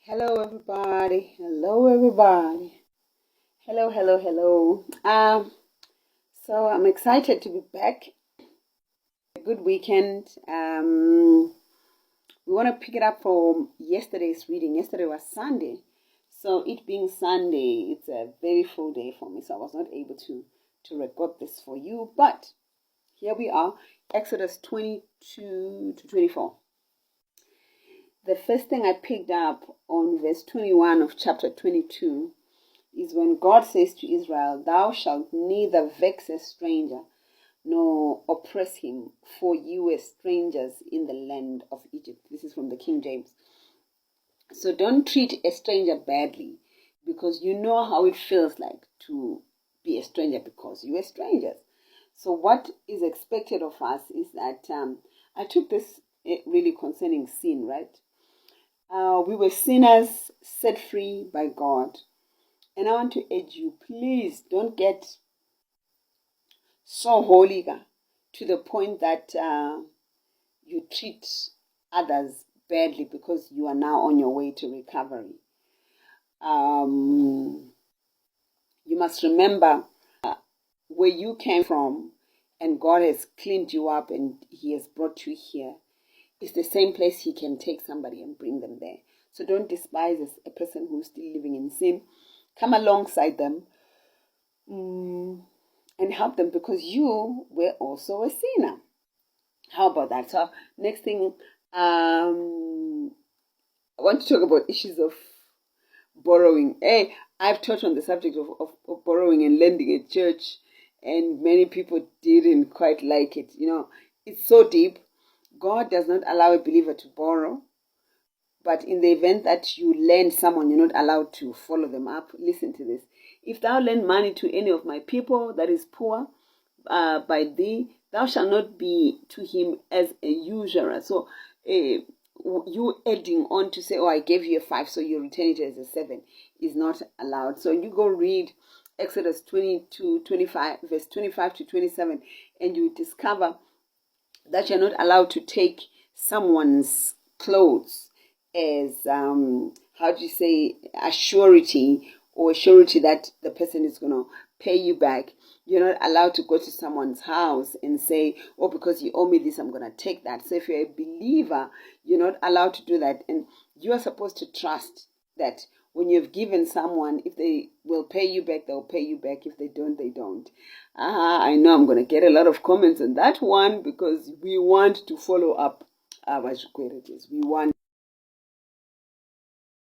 Hello, everybody. Hello, everybody. Hello, hello, hello. So I'm excited to be back. A good weekend. We want to pick it up from yesterday's reading. Yesterday was Sunday. So it being Sunday, it's a very full day for me. So I was not able to record this for you. But here we are, Exodus 22 to 24. The first thing I picked up on verse 21 of chapter 22 is when God says to Israel, "Thou shalt neither vex a stranger nor oppress him, for you were strangers in the land of Egypt." This is from the King James. So don't treat a stranger badly, because you know how it feels like to be a stranger because you are strangers. So what is expected of us is that I took this really concerning sin, right? We were sinners set free by God. And I want to urge you, please don't get so holy to the point that you treat others badly because you are now on your way to recovery. You must remember where you came from, and God has cleaned you up and He has brought you here. It's the same place He can take somebody and bring them there. So don't despise a person who's still living in sin. Come alongside them and help them, because you were also a sinner. How about that? So next thing, I want to talk about issues of borrowing. Hey, I've touched on the subject of borrowing and lending at church, and many people didn't quite like it. You know, it's so deep. God does not allow a believer to borrow, but in the event that you lend someone, you're not allowed to follow them up. Listen to this. "If thou lend money to any of my people that is poor by thee, thou shalt not be to him as a usurer." So you adding on to say, "Oh, I gave you a 5, so you return it as a 7, is not allowed. So you go read Exodus 25, verse 25 to 27, and you discover that you're not allowed to take someone's clothes as a surety, or a surety that the person is going to pay you back. You're not allowed to go to someone's house and say, "Oh, because you owe me this, I'm going to take that." So if you're a believer, you're not allowed to do that. And you are supposed to trust that when you've given someone, if they will pay you back, they'll pay you back. If they don't, they don't. I know I'm going to get a lot of comments on that one, because we want to follow up our securities. We want